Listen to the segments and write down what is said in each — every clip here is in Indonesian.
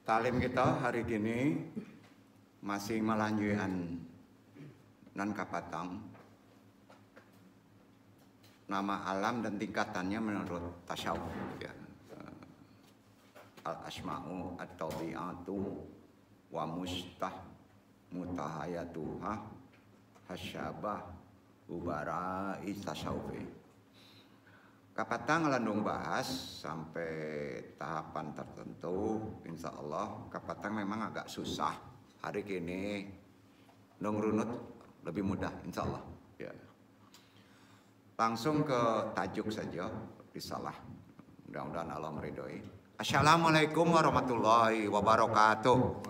Talim kita hari ini masih melanjutkan nan kapatang nama alam dan tingkatannya menurut tasawuf ya. Al-asma'u at-tabi'atu wa mutahayatuha hasyabah ubara'i tasawufi. Kapatang landung bahas sampai tahapan tertentu, insya Allah kapatang memang agak susah. Hari ini nung runut lebih mudah, insya Allah. Ya. Langsung ke tajuk saja, risalah. Mudah-mudahan Allah meridhoi. Assalamualaikum warahmatullahi wabarakatuh.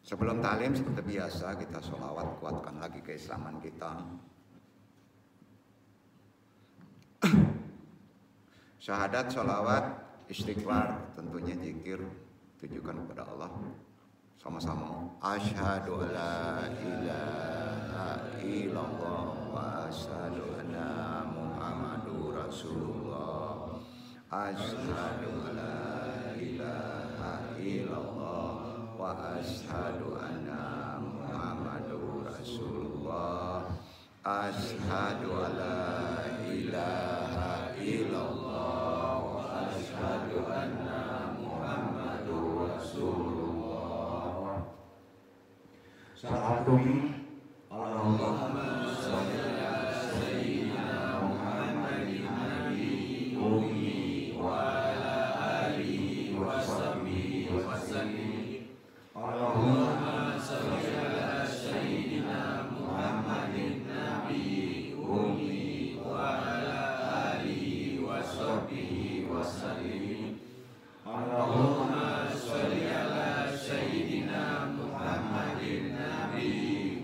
Sebelum talim seperti biasa kita sholawat, kuatkan lagi keislaman kita. Syahadat, sholawat, istighfar, tentunya zikir tujukan kepada Allah. Sama-sama. Asyhadu alla ilaha illallah wa asyhadu anna Muhammadur Rasulullah. Asyhadu alla ilaha illallah wa asyhadu anna Muhammadur Rasulullah. Asyhadu alla ilaha illallah wa asyhadu anna Muhammadur Rasulullah. Salawatumi Allahumma sholli ala sayyidina Muhammadin nabi ummi wa ala alihi wa sahbihi wa sallim. Allahumma sholli ala sayyidina Muhammadin nabi ummi wa ala alihi wa sahbihi wa sallim. Allahumma sholli ala sayyidina Muhammadin nabi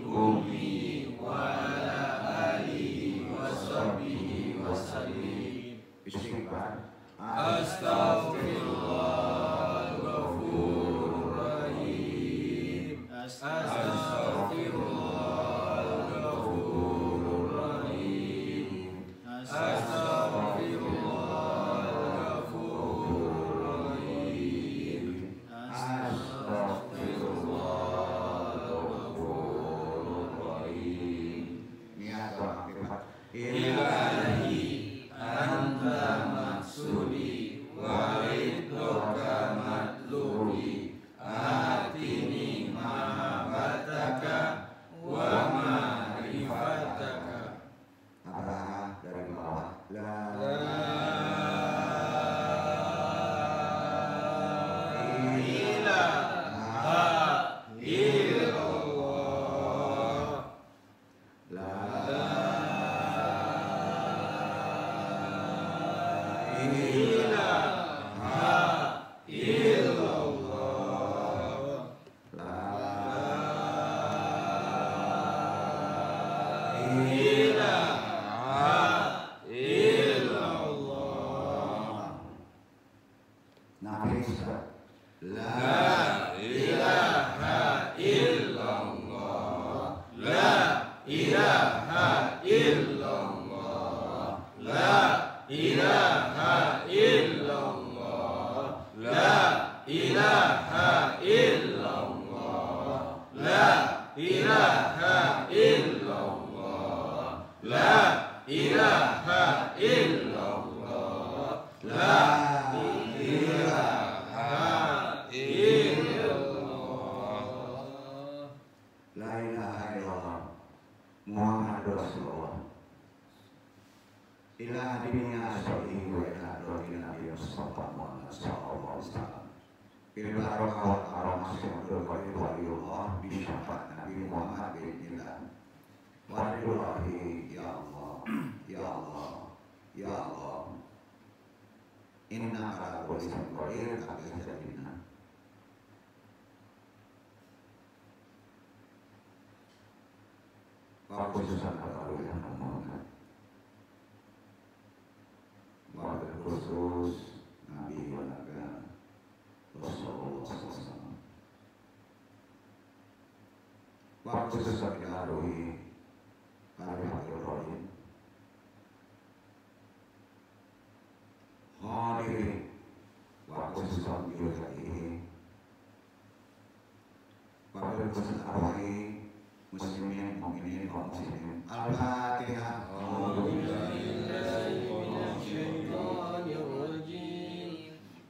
ummi wa ala alihi wa sahbihi wa sallim. Istighfar. Astaghfirullah ghafurur rahim. Astaghfirullah ghafurur rahim. Astaghfirullah ghafurur rahim. Astaghfirullah ghafurur rahim. Niat doa Ilahi anta maksudi wa ridhoka matlubi atini mahabbataka wa ma'rifataka. Arah dari bawah. La ilaha illallah. La ilaha illallah. La ilaha illallah. Nafis. La ilaha illallah. La ilaha illallah. La ilaha illallah. La ilaha illallah. La ilaha illallah. La ilaha illallah. La ilaha illallah. La ilaha illallah. Muhammadur Rasulullah. Ila dunia sholli wa ila rohi Nabi Mustafa Muhammad sallallahu alaihi wasallam. Bil barakah wal karamah syukur waliyullah bi syafaat Nabi Muhammad bin Wallahi ya Allah ya Allah ya Allah. Inna ala kulli syai'in qadir kadzalika. Wa khususan kalau yang Muhammad wabil khusus Nabi wa Nabi Rasulullah SAW. Wa khusus bagi Nabi Al-Fatihah husnul arwahi muslimin mu'minin wa muslimin. Al-Fatihah.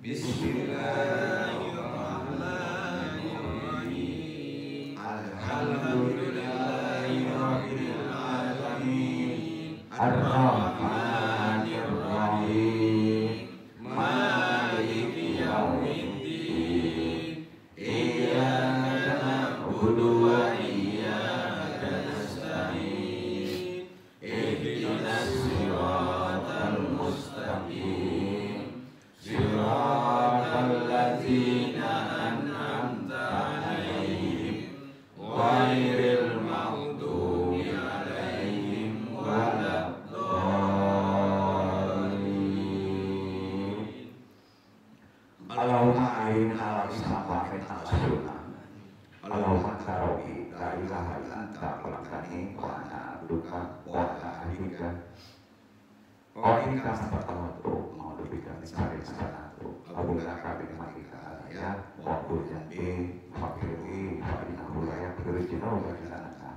Bismillahirrahmanirrahim. Alhamdulillahirabbil alamin. Ar-Rahmanir Rahim. Maliki yaumiddin. Iyyaka na'budu wa iyyaka nasta'in. Ihdinas siratal mustaqim. Siratal ladzina an'amta 'alaihim ghairil maghdubi 'alaihim waladdallin. Allahumma a'inna 'ala al-islam wa 'ala sunnah. Allahumma tarobi la ilaha illa anta khalaqtani wa ana abduka wa ana ahlika. Wa inka astaghfiruka wa atubu ilaik. Alhamdulillah kabin maika ya wa kulli fakiri fa innahu la yaghfiru dzunuba illa anta.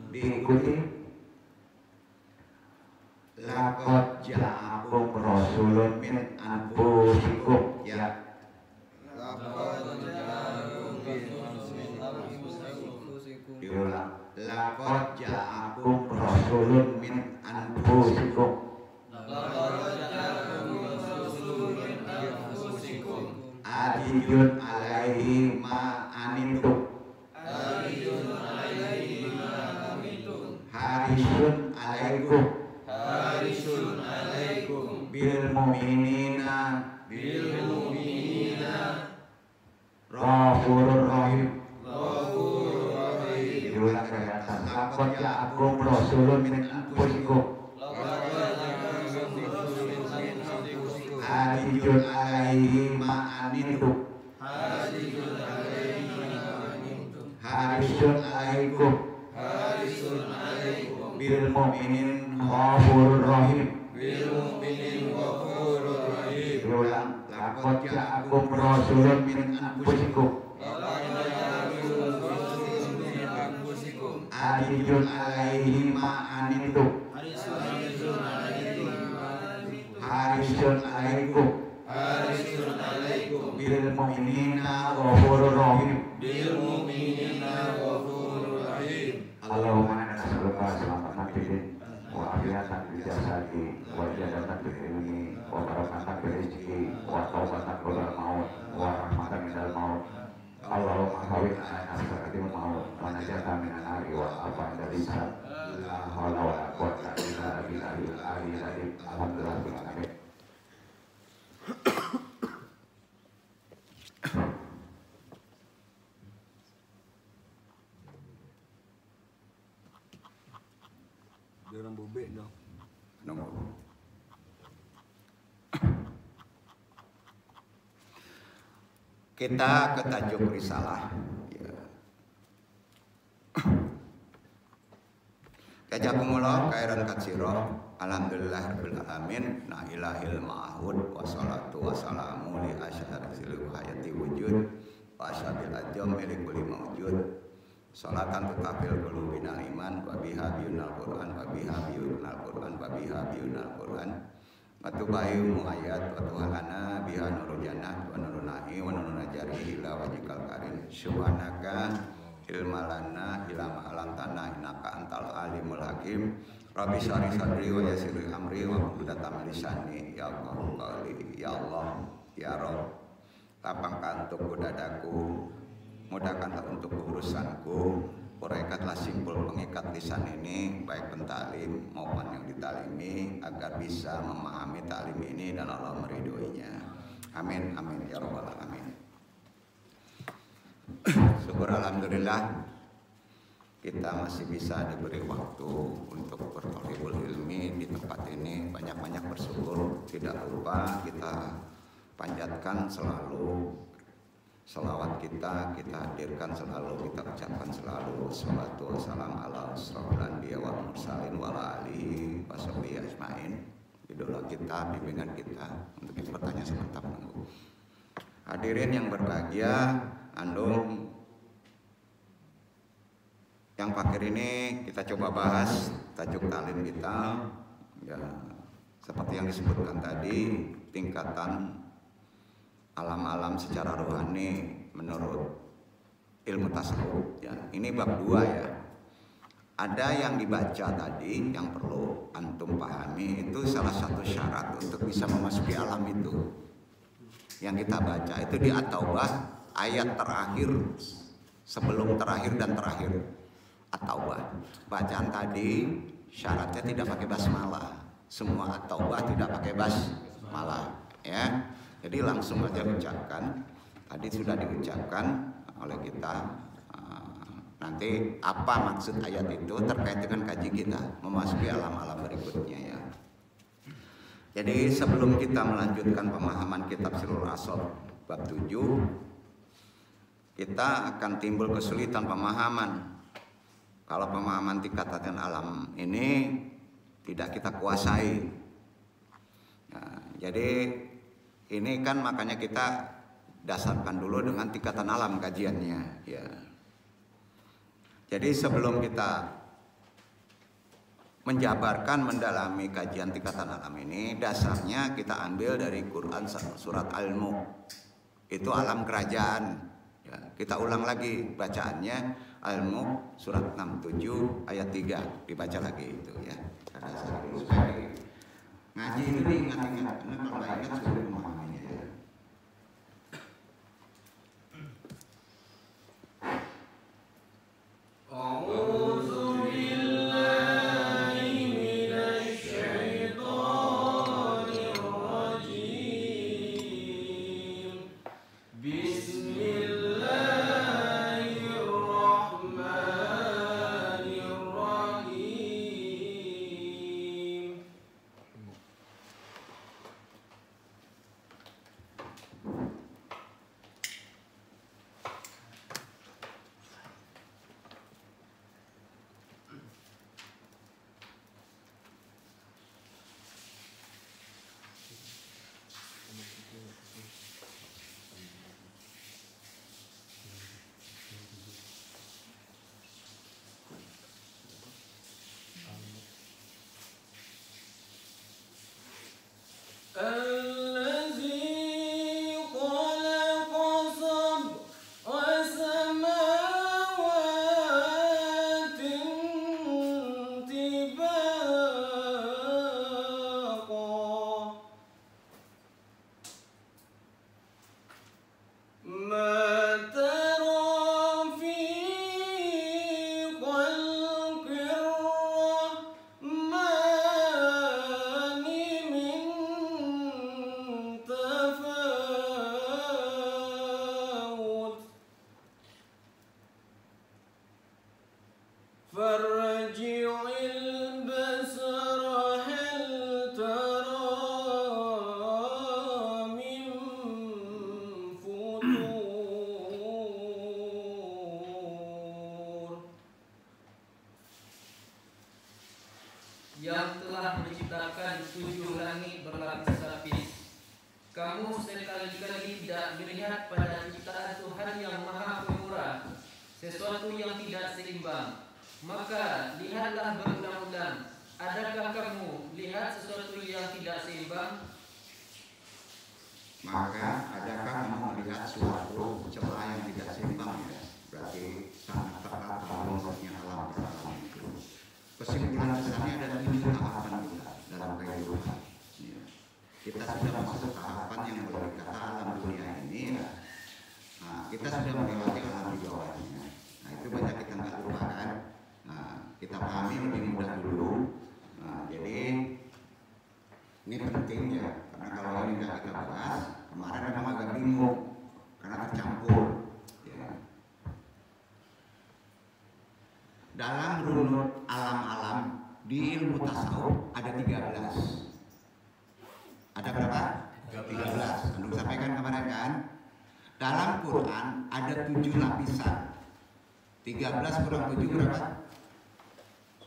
Diikuti laqad ja'akum rasulun min anfusikum ya. Diulang. Laqad ja'akum rasulun min anfusikum. Azizun alaihi ma anittum. Harisun alaikum. Bil mu'minina Ghafurur rahim. Diulang dari atas. Laqad ja'akum rasulun min anfusikum. Azizun alaihi ma anittum. Harisun alaikum. Bil mu'minin ghafurur rahim. Diulang. Laqad ja'akum rasulun min anfusikum. Azizun alaihi ma anittum. Harisun alaikum. Bil mu'minina ghafurur rahim. Allahumma inna nas'aluka salamatan fid din wa afiyatan fil jasadi wa ijadatan fil ilmi wa barakatan fil rizqi wa taubatan qabla maut wa rahmatan minal maut. Allahumma hawwin 'alaina sakaratil maut wa najatan minan nari wa afan dari hisab. La haula wa la quwwata illa billahil aliyyil azim. Alhamdulillah rabbil alamin. Orang bobek dong. Nomor. Kita ke tajuk risalah. Ya. Jazakumullah khairan katsira. Alhamdulillah rabbil alamin. Na ilahil ma'hud wassalatu wassalamu li asyaril hayati wujud wa asyabil ajam li kulli mawjud. Salatan tutafil qulubina iman wa biha biyunal Qur'an wa biha biyunal Qur'an wa biha biyunal Qur'an wa tubayu muayyad wa tuhalana biha nurul jannah wa nurul nahi wa nurul najari ila wajikal karim subhanaka ilmalana ilama alam tanah innaka antal alimul hakim rabbi syari sadri wa yassirli amri wa hludatan lisani ya Allah qali ya Allah ya Rabb lapangkan untuk dadaku, mudahkanlah untuk urusanku, uraikanlah simpul pengikat lisan ini, baik pentalim maupun yang ditalimi, agar bisa memahami talim ini dan Allah meridhoinya. Amin, amin, ya rabbal alamin. Syukur alhamdulillah kita masih bisa diberi waktu untuk bertolibul ilmi di tempat ini. Banyak-banyak bersyukur, tidak lupa kita panjatkan selalu selawat kita hadirkan selalu, kita ucapkan selalu salatu wassalam ala asrofil anbiya wal mursalin wa ala alihi washabihi ajmain. Idola kita, bimbingan kita untuk kita bertanya sebentar menunggu. Hadirin yang berbahagia, andung yang fakir ini kita coba bahas tajuk taklim kita, ya, seperti yang disebutkan tadi, tingkatan alam-alam secara rohani menurut ilmu tasawuf. Ya, ini bab 2 ya. Ada yang dibaca tadi yang perlu antum pahami, itu salah satu syarat untuk bisa memasuki alam itu. Yang kita baca itu di At-Taubah ayat terakhir, sebelum terakhir dan terakhir. At-Taubah. Bacaan tadi syaratnya tidak pakai basmalah. Semua At-Taubah tidak pakai basmalah, ya. Jadi langsung aja ucapkan. Tadi sudah diucapkan oleh kita. Nanti apa maksud ayat itu terkait dengan kaji kita memasuki alam-alam berikutnya, ya. Jadi sebelum kita melanjutkan pemahaman kitab Sirrul Asrar bab 7, kita akan timbul kesulitan pemahaman. Kalau pemahaman tingkatan alam ini tidak kita kuasai. Nah, jadi ini kan makanya kita dasarkan dulu dengan tingkatan alam kajiannya, ya. Jadi sebelum kita menjabarkan, mendalami kajian tingkatan alam ini, dasarnya kita ambil dari Quran surat Al-Mulk. Itu alam kerajaan. Ya, kita ulang lagi bacaannya, Al-Mulk surat 67 ayat 3, dibaca lagi itu, ya. Supaya ngaji ini diingat-ingat, karena kalau nggak ingat sulit memahaminya, ya. Yang telah menciptakan 7 langit berlapis-lapis. Kamu sekali-kali tidak melihat pada ciptaan Tuhan yang maha pemurah sesuatu yang tidak seimbang. Maka lihatlah berulang-ulang. Adakah kamu lihat sesuatu yang tidak seimbang? Maka adakah kamu melihat suatu celah yang tidak seimbang, ya? Berarti sangat tepat rumusnya alam pertama itu. Kesimpulan besarnya ada 7 tahapan kita dalam kehidupan. Ya. Kita sudah masuk tahapan yang boleh dikata alam dunia ini. Nah, kita sudah melewati alam di bawahnya. Nah, itu banyak kita nggak lupakan. Nah, kita pahami lebih mudah dulu. Nah, jadi ini penting, ya, karena kalau ini nggak kita bahas, kemarin memang agak bingung karena tercampur. Ya. Dalam runut alam-alam di ilmu tasawuf ada 13. Ada berapa? 13. Antum sampaikan kemarin kan? Dalam Quran ada 7 lapisan. 13 kurang 7 berapa?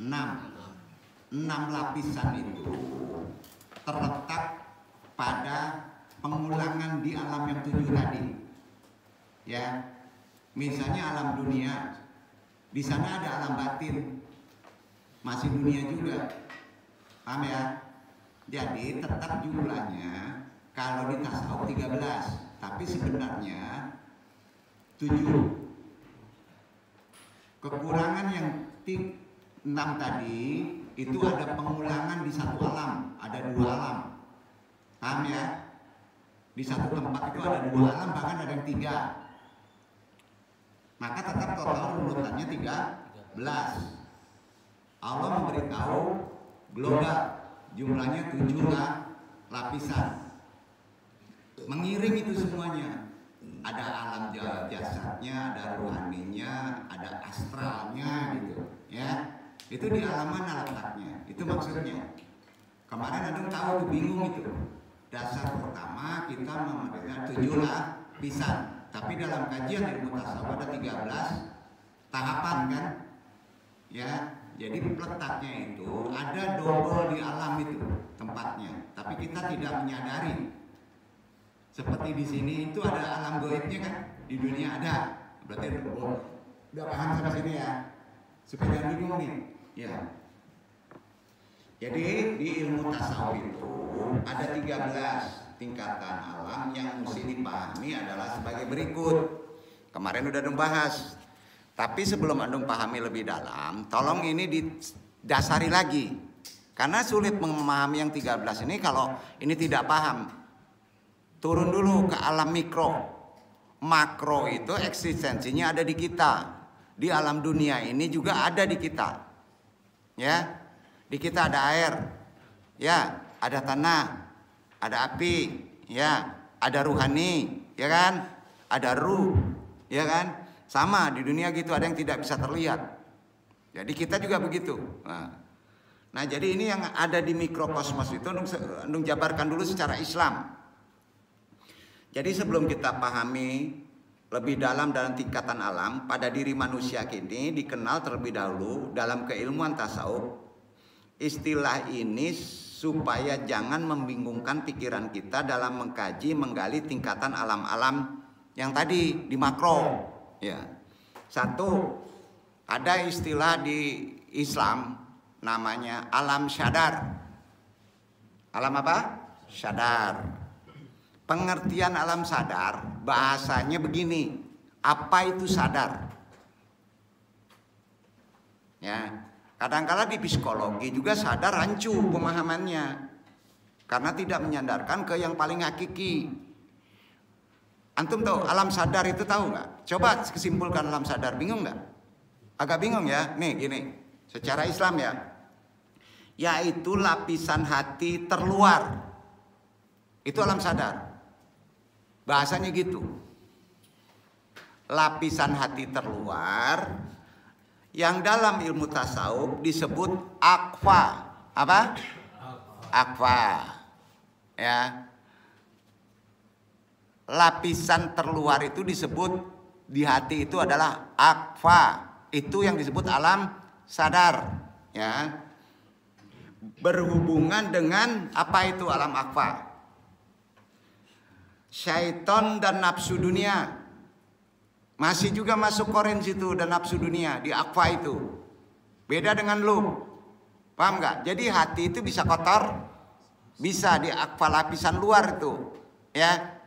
6. 6 lapisan itu terletak pada pengulangan di alam yang 7 tadi. Ya. Misalnya alam dunia Di sana ada alam batin, masih dunia juga. Paham ya? Jadi tetap jumlahnya kalau di tasawuf 13, tapi sebenarnya 7. Kekurangan yang 6 tadi itu ada pengulangan di satu alam, ada 2 alam. Paham ya? Di satu tempat itu ada 2 alam, bahkan ada yang 3. Maka tetap total urutannya 13. Allah memberitahu global, jumlahnya 7 lapisan. Mengiring itu semuanya. Ada alam jasadnya, ada rohaninya, ada astralnya gitu, ya. Itu di alam mana letaknya? Itu maksudnya. Kemarin Anda tahu tuh bingung itu. Dasar pertama kita memerintah 7 lapisan. Tapi dalam kajian ilmu tasawuf ada 13 tahapan kan? Ya, jadi letaknya itu ada double di alam itu tempatnya. Tapi kita tidak menyadari. Seperti di sini itu ada alam gaibnya kan? Di dunia ada. Berarti udah paham sampai sini ya? Supaya jangan bingung nih. Ya. Jadi di ilmu tasawuf itu ada 13 tingkatan alam yang mesti dipahami adalah sebagai berikut. Kemarin udah bahas. Tapi sebelum Anda pahami lebih dalam, tolong ini didasari lagi. Karena sulit memahami yang 13 ini kalau ini tidak paham. Turun dulu ke alam mikro. Makro itu eksistensinya ada di kita. Di alam dunia ini juga ada di kita. Ya. Di kita ada air. Ya, ada tanah, ada api, ya, ada ruhani, ya kan? Ada ruh, ya kan? Sama di dunia gitu, ada yang tidak bisa terlihat. Jadi kita juga begitu. Nah, jadi ini yang ada di mikrokosmos itu Nung jabarkan dulu secara Islam. Jadi sebelum kita pahami lebih dalam tingkatan alam, pada diri manusia kini dikenal terlebih dahulu dalam keilmuan tasawuf. Istilah ini supaya jangan membingungkan pikiran kita dalam mengkaji, menggali tingkatan alam-alam yang tadi di makro. Ya. Satu, ada istilah di Islam namanya alam syadar. Alam apa? Syadar. Pengertian alam sadar bahasanya begini, apa itu sadar? Ya, kadang-kala di psikologi juga sadar rancu pemahamannya karena tidak menyandarkan ke yang paling hakiki. Antum tahu alam sadar itu tahu nggak? Coba kesimpulkan alam sadar, bingung nggak? Agak bingung ya? Nih gini, secara Islam ya, yaitu lapisan hati terluar, itu alam sadar. Bahasanya gitu. Lapisan hati terluar yang dalam ilmu tasawuf disebut akfa. Apa? Akfa. Ya. Lapisan terluar itu disebut di hati itu adalah akfa. Itu yang disebut alam sadar, ya. Berhubungan dengan apa itu alam akfa? Syaiton dan nafsu dunia. Masih juga masuk koren situ dan nafsu dunia di akfa itu. Beda dengan lu. Paham nggak? Jadi hati itu bisa kotor, bisa di akfa lapisan luar itu, ya.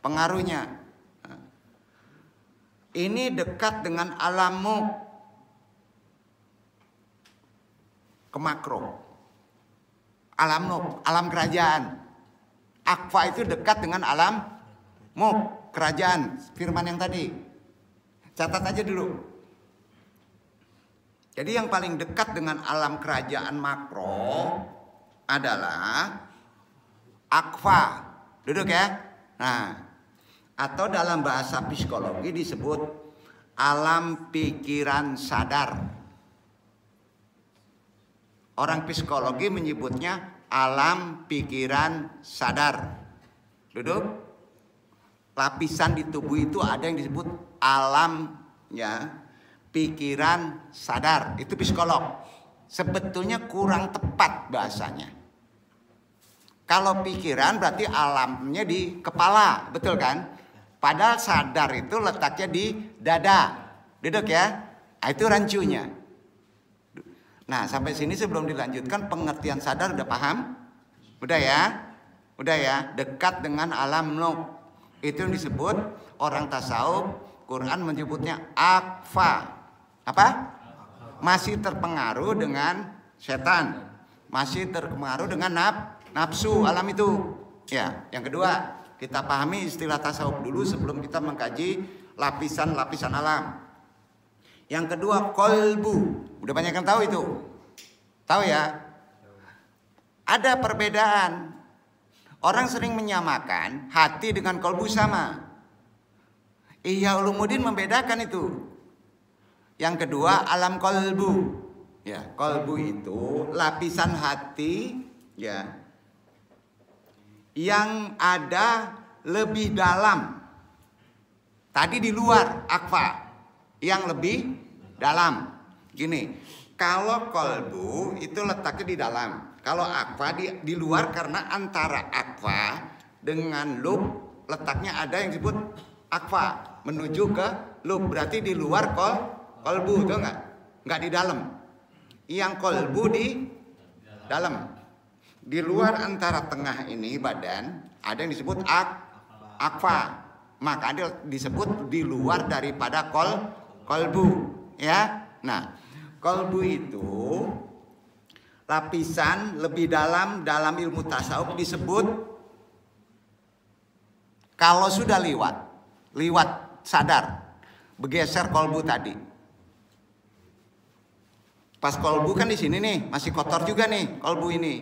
Pengaruhnya. Ini dekat dengan alammu ke makro. Alam nuk, alam kerajaan. Akfa itu dekat dengan alam muk, kerajaan, firman yang tadi. Catat aja dulu. Jadi yang paling dekat dengan alam kerajaan makro adalah akfa. Duduk ya. Nah, atau dalam bahasa psikologi disebut alam pikiran sadar. Orang psikologi menyebutnya alam pikiran sadar. Duduk. Lapisan di tubuh itu ada yang disebut alam, ya, pikiran sadar. Itu psikolog. Sebetulnya kurang tepat bahasanya. Kalau pikiran berarti alamnya di kepala, betul kan? Padahal sadar itu letaknya di dada. Duduk ya. Itu rancunya. Nah, sampai sini sebelum dilanjutkan, pengertian sadar udah paham? Udah ya? Udah ya? Dekat dengan alam nuk. Itu yang disebut orang tasawuf, Quran menyebutnya akfa. Apa? Masih terpengaruh dengan setan. Masih terpengaruh dengan nafsu alam itu. Ya, yang kedua, kita pahami istilah tasawuf dulu sebelum kita mengkaji lapisan-lapisan alam. Yang kedua, kolbu. Udah banyak yang tahu itu. Tahu ya? Ada perbedaan. Orang sering menyamakan hati dengan kolbu sama. Ihya Ulumuddin membedakan itu. Yang kedua, alam kolbu. Ya, kolbu itu lapisan hati ya yang ada lebih dalam. Tadi di luar akfa. Yang lebih dalam. Gini, kalau kolbu itu letaknya di dalam. Kalau akfa di luar, karena antara akfa dengan lub letaknya ada yang disebut akfa menuju ke lub. Berarti di luar kolbu, itu enggak di dalam. Yang kolbu di dalam. Di luar antara tengah ini badan ada yang disebut akfa. Maka dia disebut di luar daripada kolbu, ya. Nah, kolbu itu lapisan lebih dalam ilmu tasawuf disebut, kalau sudah liwat sadar, bergeser kolbu tadi. Pas kolbu kan di sini nih, masih kotor juga nih kolbu ini.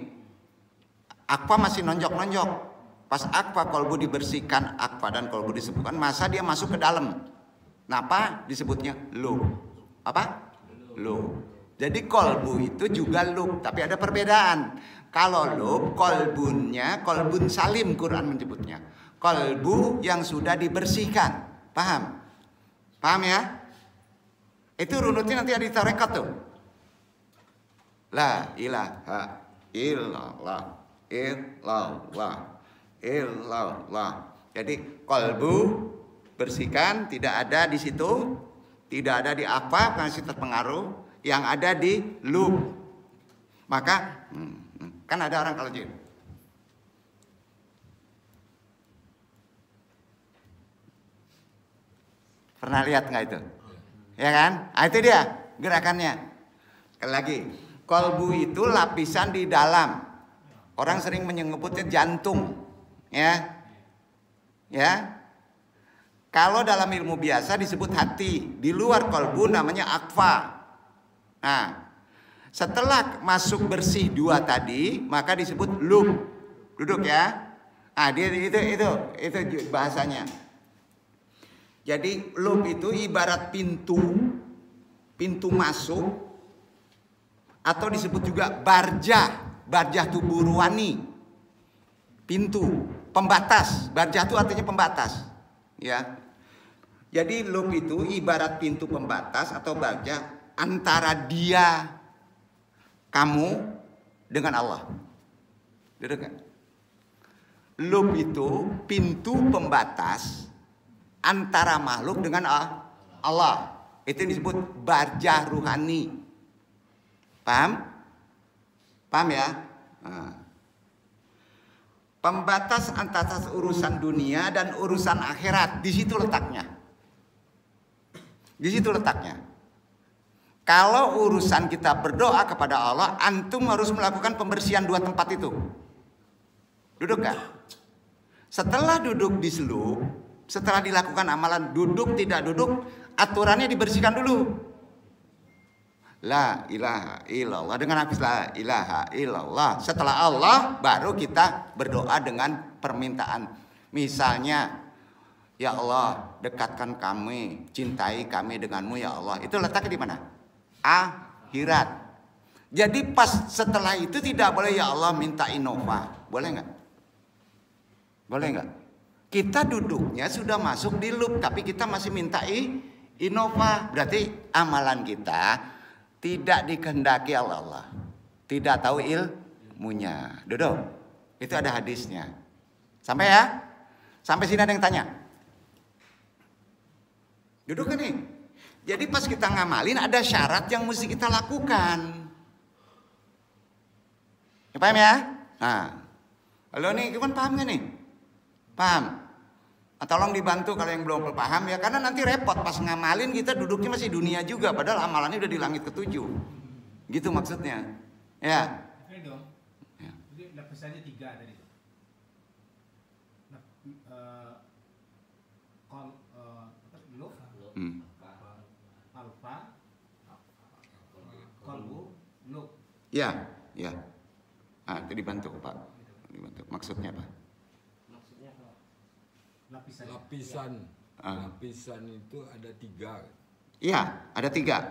Akfa masih nonjok-nonjok. Pas akfa kolbu dibersihkan, akfa dan kolbu disebutkan, masa dia masuk ke dalam. Kenapa disebutnya lub? Apa? Lub. Jadi kolbu itu juga lub, tapi ada perbedaan. Kalau lub, kolbunnya kolbun salim, Quran menyebutnya. Kolbu yang sudah dibersihkan. Paham? Paham ya? Itu runutnya nanti ada di tarekat tuh. La ilaha illallah, illallah, illallah. Jadi kolbu bersihkan, tidak ada di situ, tidak ada di apa, masih terpengaruh. Yang ada di lub. Maka kan ada orang kalau jin. Pernah lihat nggak itu? Ya kan? Ah, itu dia gerakannya. Sekali lagi, kolbu itu lapisan di dalam. Orang sering menyebutnya jantung, ya. Ya. Kalau dalam ilmu biasa disebut hati, di luar kolbu namanya akfa. Nah, setelah masuk bersih dua tadi, maka disebut lub. Duduk ya. Ah, dia itu bahasanya. Jadi lub itu ibarat pintu masuk, atau disebut juga barjah tubuh ruhani. Pintu, pembatas. Barjah itu artinya pembatas. Ya. Jadi lub itu ibarat pintu pembatas atau barjah antara dia, kamu dengan Allah. Duduk gak? Lub itu pintu pembatas antara makhluk dengan Allah. Itu disebut barjah ruhani. Paham? Paham ya? Nah. Pembatas antara urusan dunia dan urusan akhirat. Di situ letaknya. Di situ letaknya. Kalau urusan kita berdoa kepada Allah, antum harus melakukan pembersihan dua tempat itu. Duduk gak? Setelah duduk di selub, setelah dilakukan amalan duduk tidak duduk, aturannya dibersihkan dulu. La ilaha illallah, dengan habis la ilaha illallah. Setelah Allah baru kita berdoa dengan permintaan. Misalnya, ya Allah, dekatkan kami, cintai kami denganmu ya Allah. Itu letaknya di mana? Akhirat. Jadi pas setelah itu tidak boleh ya Allah minta Innova. Boleh nggak? Boleh nggak? Kita duduknya sudah masuk di lub, tapi kita masih minta Innova. Berarti amalan kita tidak dikehendaki Allah. Tidak tahu ilmunya. Duduk. Itu ada hadisnya. Sampai ya? Sampai sini ada yang tanya? Duduk kan nih? Jadi pas kita ngamalin ada syarat yang mesti kita lakukan. Ya, paham ya? Nah, halo nih, gimana paham gak nih? Paham? Tolong dibantu kalau yang belum paham ya, karena nanti repot pas ngamalin kita duduknya masih dunia juga, padahal amalannya udah di langit ketujuh. Gitu maksudnya. Ya. Oke dong. Ya. Jadi lapisannya 3 tadi. Luf, alfa, kolbu, luk. Ya, ya. Ah, itu dibantu Pak. Dibantu. Maksudnya apa? Lapisan. Lapisan itu ada 3. Iya, ada 3.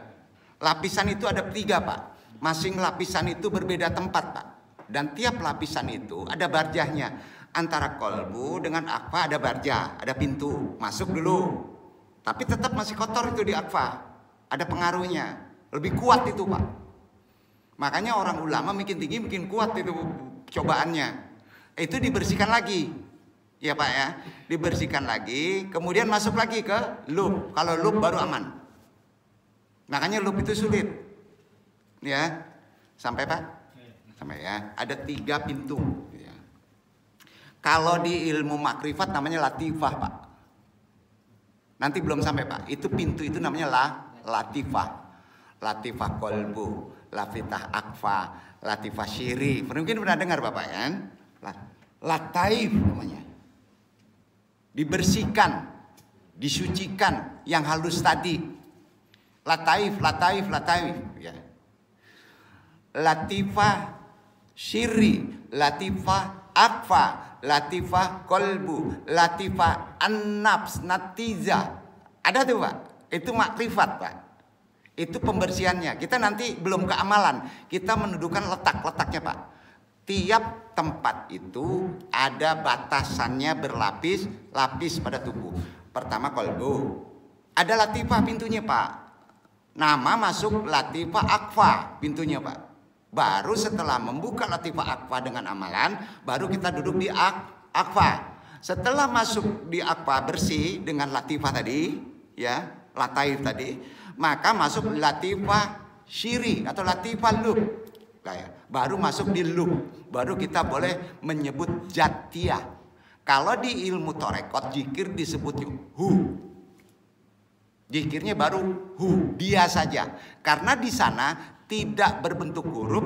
Lapisan itu ada 3 Pak. Masing lapisan itu berbeda tempat Pak. Dan tiap lapisan itu ada barjahnya. Antara kolbu dengan akfa ada barjah, ada pintu. Masuk dulu. Tapi tetap masih kotor itu di akfa. Ada pengaruhnya. Lebih kuat itu Pak. Makanya orang ulama makin tinggi makin kuat itu cobaannya. Itu dibersihkan lagi. Ya Pak ya. Dibersihkan lagi. Kemudian masuk lagi ke loop. Kalau loop baru aman. Makanya loop itu sulit. Ya. Sampai Pak? Sampai ya. Ada 3 pintu. Ya. Kalau di ilmu makrifat namanya latifah Pak. Nanti belum sampai Pak. Itu pintu itu namanya latifah. Latifah kolbu, latifah akfa, latifah syiri. Mungkin pernah dengar Bapak kan? Lataif namanya. Dibersihkan, disucikan yang halus tadi. Lataif ya. Latifah syiri, latifah akfa, latifah kolbu, latifah an-nafs, natiza. Ada tuh Pak. Itu makrifat Pak. Itu pembersihannya. Kita nanti belum ke amalan. Kita mendudukan letak-letaknya Pak. Tiap tempat itu ada batasannya berlapis-lapis pada tubuh. Pertama kolbu. Ada latifah pintunya Pak. Nama masuk latifah akfa pintunya Pak. Baru setelah membuka latifah akfa dengan amalan, baru kita duduk di akfa. Setelah masuk di akfa bersih dengan latifah tadi, ya, lataif tadi, maka masuk latifah syiri atau latifah lub. Kayak baru masuk di lub, baru kita boleh menyebut jatiyah. Kalau di ilmu torekot zikir disebut hu. Zikirnya baru hu, dia saja. Karena di sana tidak berbentuk huruf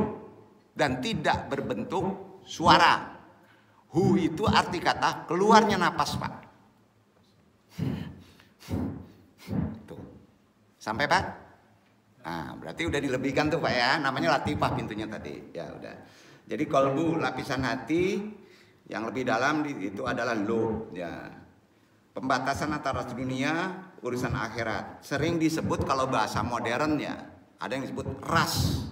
dan tidak berbentuk suara. Hu itu arti kata keluarnya napas Pak. Tuh. Sampai Pak? Nah, berarti udah dilebihkan tuh Pak ya. Namanya latifah pintunya tadi. Ya udah. Jadi kolbu lapisan hati yang lebih dalam itu adalah lub ya. Pembatasan antara dunia urusan akhirat. Sering disebut kalau bahasa modern ya, ada yang disebut RAS.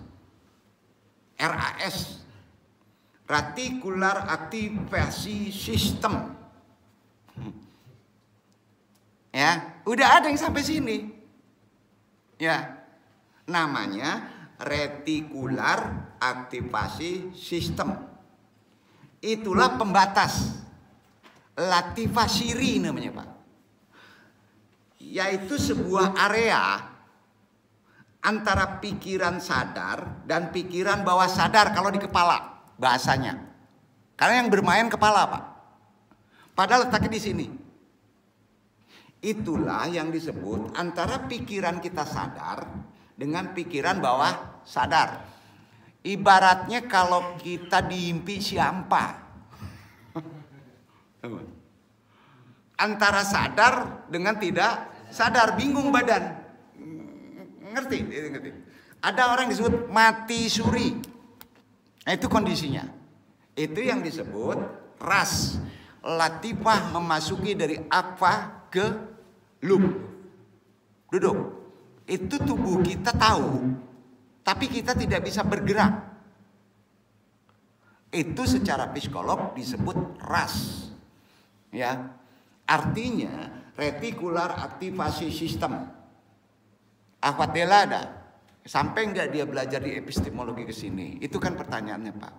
RAS. Reticular Activation System. Ya, udah ada yang sampai sini. Ya. Namanya Reticular Activation System. Itulah pembatas. Latifah syiri namanya Pak. Yaitu sebuah area antara pikiran sadar dan pikiran bawah sadar kalau di kepala bahasanya. Karena yang bermain kepala Pak. Padahal letaknya di sini. Itulah yang disebut antara pikiran kita sadar dengan pikiran bawah sadar. Ibaratnya kalau kita diimpi siampa. Antara sadar dengan tidak sadar, bingung badan. Ngerti? Ada orang yang disebut mati suri. Nah, itu kondisinya. Itu yang disebut ras. Latifah memasuki dari akfa ke lub. Duduk. Itu tubuh kita tahu, tapi kita tidak bisa bergerak. Itu secara psikolog disebut ras. Ya. Artinya reticular activation system. Akhwatela ada. Sampai enggak dia belajar di epistemologi ke sini? Itu kan pertanyaannya Pak.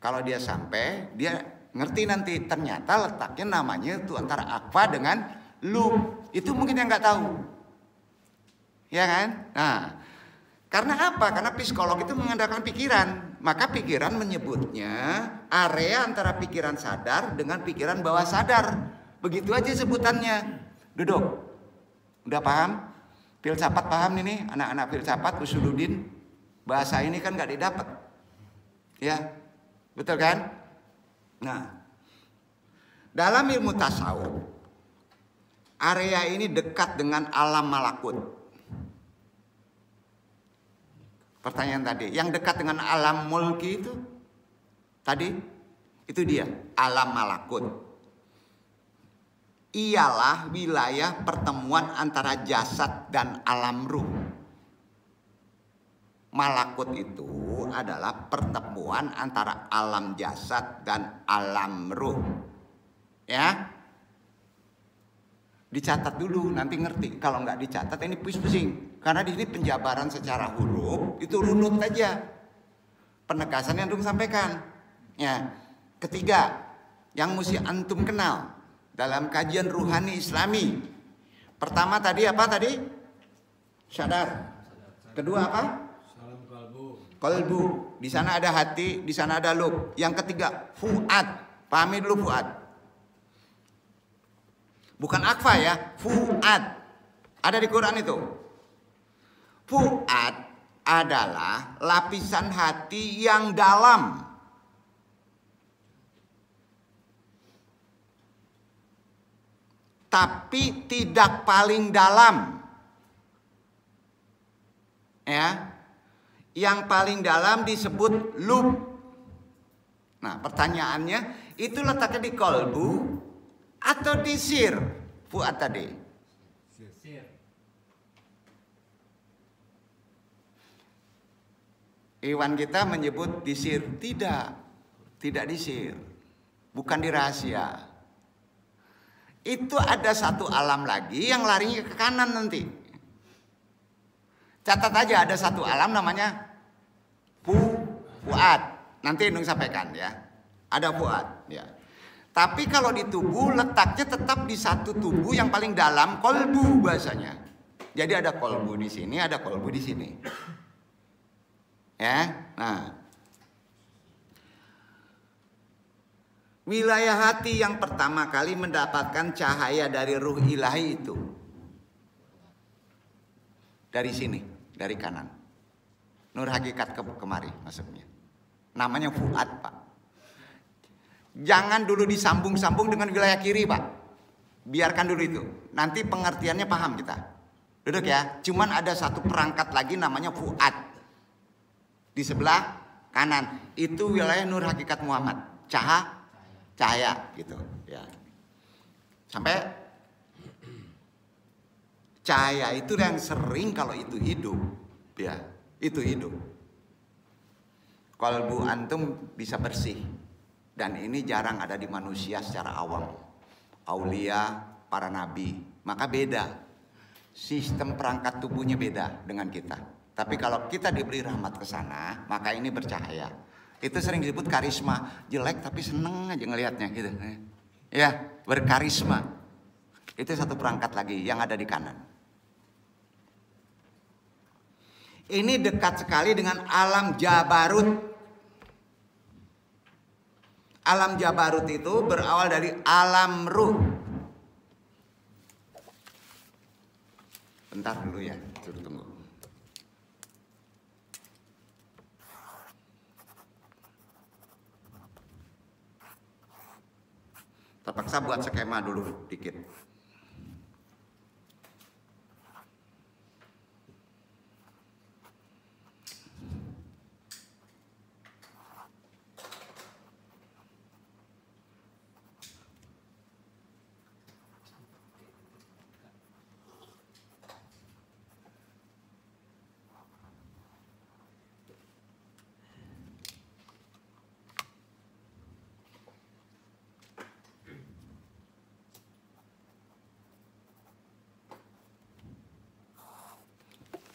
Kalau dia sampai, dia ngerti nanti ternyata letaknya namanya itu antara akfa dengan lub. Itu mungkin yang nggak tahu. Ya kan? Nah, karena apa? Karena psikolog itu mengandalkan pikiran. Maka pikiran menyebutnya area antara pikiran sadar dengan pikiran bawah sadar. Begitu aja sebutannya. Duduk. Udah paham? Filsafat paham ini, anak-anak filsafat Usuluddin. Bahasa ini kan gak didapat. Ya, betul kan? Nah, dalam ilmu tasawuf, area ini dekat dengan alam malakut. Pertanyaan tadi, yang dekat dengan alam mulki itu tadi, itu dia, alam malakut. Ialah wilayah pertemuan antara jasad dan alam ruh. Malakut itu adalah pertemuan antara alam jasad dan alam ruh. Ya, dicatat dulu, nanti ngerti. Kalau nggak dicatat ini pusing. Karena di sini penjabaran secara huruf itu runut aja. Penegasan yang antum sampaikan. Ya, ketiga, yang mesti antum kenal dalam kajian ruhani Islami. Pertama tadi apa tadi? Sadar. Kedua apa? Salam kalbu. Kalbu. Di sana ada hati, di sana ada lub. Yang ketiga, fuad. Pahami dulu fuad. Bukan akfa ya, fuad. Ada di Quran itu. Fuad adalah lapisan hati yang dalam. Tapi tidak paling dalam. Ya. Yang paling dalam disebut lub. Nah, pertanyaannya, itu letaknya di kolbu atau di sir? Fuad tadi. Iwan kita menyebut di sir. Tidak di sir. Bukan di rahasia. Itu ada satu alam lagi yang larinya ke kanan nanti. Catat aja, ada satu alam namanya fuad. Nanti Indung sampaikan ya. Ada fuad ya. Tapi kalau di tubuh letaknya tetap di satu tubuh yang paling dalam, kolbu bahasanya. Jadi ada kolbu di sini, ada kolbu di sini. Ya, nah, wilayah hati yang pertama kali mendapatkan cahaya dari ruh ilahi itu dari sini, dari kanan. Nur hakikat kemari maksudnya. Namanya fuad, Pak. Jangan dulu disambung-sambung dengan wilayah kiri, Pak. Biarkan dulu itu. Nanti pengertiannya paham kita. Duduk ya. Cuman ada satu perangkat lagi namanya fuad. Di sebelah kanan itu wilayah nur hakikat Muhammad, cahaya gitu ya. Sampai cahaya itu yang sering kalau itu hidup ya, itu hidup. Kalbu antum bisa bersih, dan ini jarang ada di manusia secara awam. Aulia, para nabi, maka beda. Sistem perangkat tubuhnya beda dengan kita. Tapi kalau kita diberi rahmat ke sana, maka ini bercahaya. Itu sering disebut karisma. Jelek tapi seneng aja ngelihatnya gitu. Ya, berkarisma. Itu satu perangkat lagi yang ada di kanan. Ini dekat sekali dengan alam Jabarut. Alam Jabarut itu berawal dari alam ruh. Bentar dulu ya, suruh tunggu. Terpaksa buat skema dulu dikit.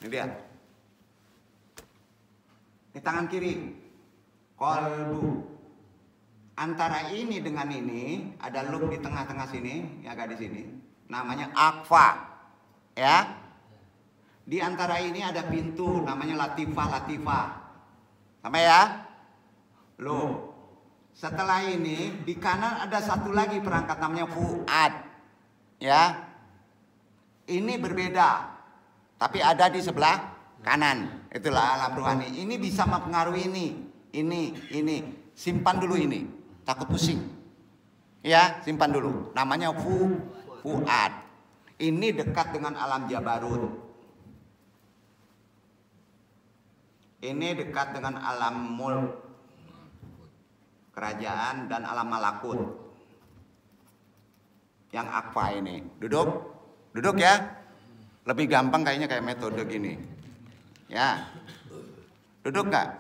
Ini dia. Ini tangan kiri. Kolbu. Antara ini dengan ini ada lub di tengah-tengah sini, ya agak di sini. Namanya akfa. Ya. Di antara ini ada pintu namanya latifah. Sama ya? Loh. Setelah ini di kanan ada satu lagi perangkat namanya fuad. Ya. Ini berbeda. Tapi ada di sebelah kanan. Itulah alam rohani. Ini bisa mempengaruhi ini. Simpan dulu ini. Takut pusing. Ya, simpan dulu. Namanya fuad. Ini dekat dengan alam jabarut. Ini dekat dengan alam mulk, kerajaan, dan alam malakut. Yang akfa ini. Duduk ya. Lebih gampang kayaknya kayak metode gini. Ya. Duduk gak?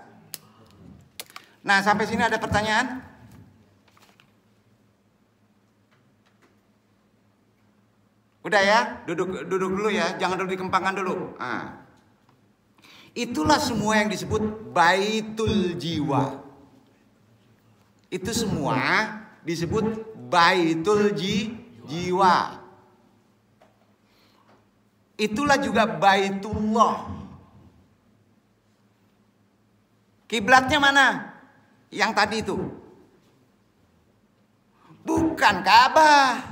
Nah, sampai sini ada pertanyaan? Udah ya? Duduk dulu ya. Jangan duduk di kempangan dulu. Nah. Itulah semua yang disebut baitul jiwa. Itu semua disebut baitul jiwa. Itulah juga baitullah. Kiblatnya mana? Yang tadi itu. Bukan Ka'bah.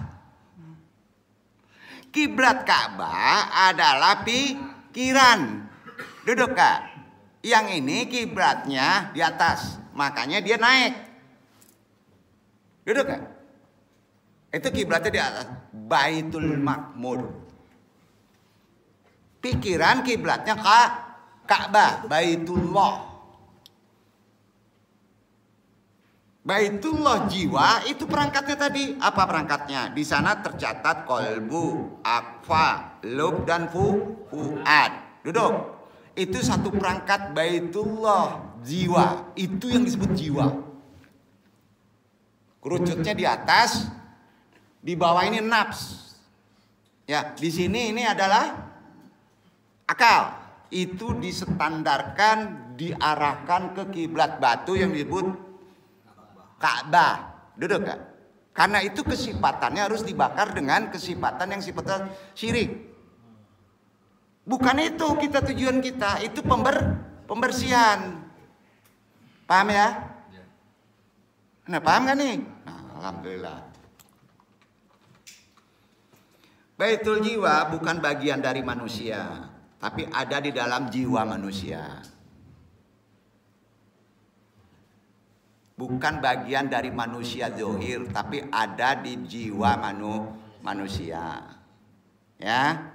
Kiblat Ka'bah adalah pikiran. Duduk Kak. Yang ini kiblatnya di atas, makanya dia naik. Duduk Kak. Itu kiblatnya di atas, Baitul Makmur. Pikiran kiblatnya Ka'bah, Baitullah. Baitullah jiwa itu perangkatnya tadi. Apa perangkatnya? Di sana tercatat kolbu, akfa, lub, dan fuad. Duduk. Itu satu perangkat baitullah jiwa. Itu yang disebut jiwa. Kerucutnya di atas, di bawah ini nafs. Ya, di sini ini adalah akal. Itu distandarkan, diarahkan ke kiblat batu yang disebut Ka'bah. Duduk Kak. Karena itu kesifatannya harus dibakar dengan kesifatan yang sifatnya syirik. Bukan itu tujuan kita, itu pembersihan. Paham ya? Nah, paham gak nih? Nah, alhamdulillah. Baitul jiwa bukan bagian dari manusia, tapi ada di dalam jiwa manusia. Bukan bagian dari manusia zahir, tapi ada di jiwa manusia. Ya.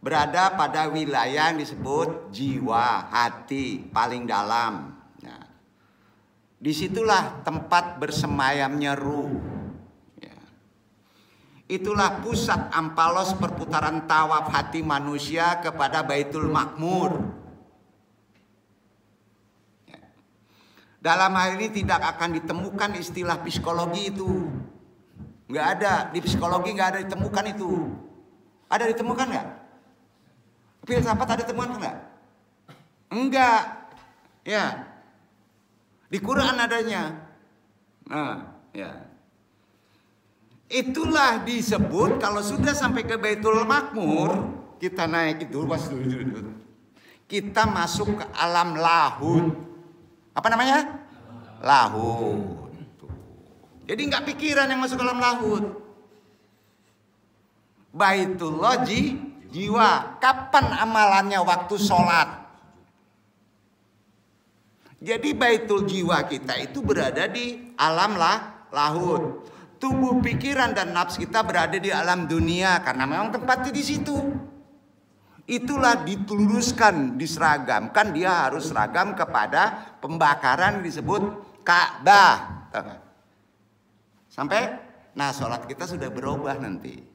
Berada pada wilayah yang disebut jiwa, hati, paling dalam. Nah, disitulah tempat bersemayamnya ruh. Ya. Itulah pusat ampalos perputaran tawaf hati manusia kepada Baitul Makmur. Ya. Dalam hal ini tidak akan ditemukan istilah psikologi itu. Nggak ada, di psikologi nggak ada ditemukan itu. Ada ditemukan nggak? Filsafat ada temuan enggak? Enggak. Ya. Di Quran adanya. Nah, ya. Itulah disebut kalau sudah sampai ke Baitul Makmur, kita naik itu kita masuk ke alam lahud. Apa namanya? Lahud. Jadi enggak pikiran yang masuk ke alam lahud. Baitullah jiwa. Kapan amalannya? Waktu sholat. Jadi baitul jiwa kita itu berada di alam lahud. Tubuh, pikiran, dan nafs kita berada di alam dunia karena memang tempatnya di situ. Itulah dituluruskan, diseragamkan. Dia harus seragam kepada pembakaran yang disebut Ka'bah. Sampai, nah sholat kita sudah berubah nanti.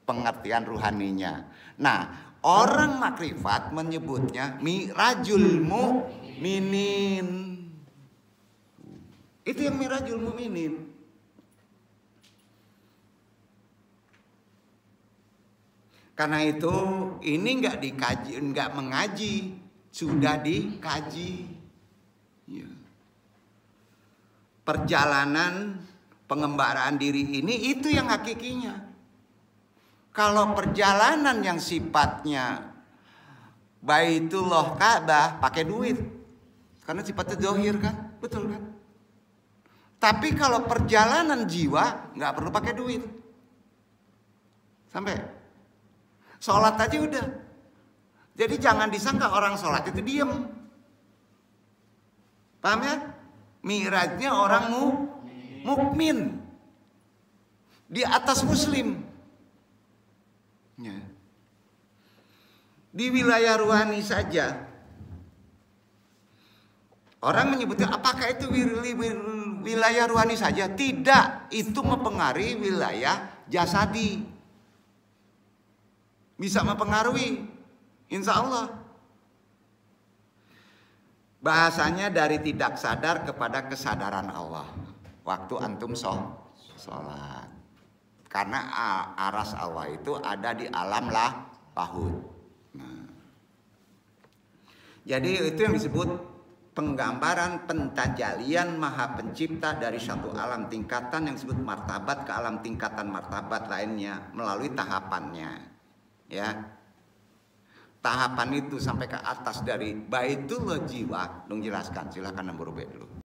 Pengertian ruhaninya. Nah, orang makrifat menyebutnya Mi'rajul Mu'minin. Itu yang Mi'rajul Mu'minin. Karena itu ini nggak dikaji, nggak mengaji, sudah dikaji. Ya. Perjalanan pengembaraan diri ini itu yang hakikinya. Kalau perjalanan yang sifatnya Baitullah Ka'bah pakai duit, karena sifatnya zahir kan, betul kan? Tapi kalau perjalanan jiwa nggak perlu pakai duit. Sampai sholat aja udah. Jadi jangan disangka orang sholat itu diem. Paham ya? Mi'rajnya orang mukmin di atas muslim. Ya. Di wilayah ruhani saja orang menyebutnya apakah itu wilayah ruhani saja? Tidak, itu mempengaruhi wilayah jasadi. Bisa mempengaruhi, insya Allah. Bahasanya dari tidak sadar kepada kesadaran Allah. Waktu antum sholat. Karena aras Allah itu ada di alam lahud. Nah. Jadi itu yang disebut penggambaran pentajalian maha pencipta dari satu alam tingkatan yang disebut martabat ke alam tingkatan martabat lainnya melalui tahapannya. Ya. Tahapan itu sampai ke atas dari Baitullah jiwa. Dong jelaskan, silakan nomor B dulu.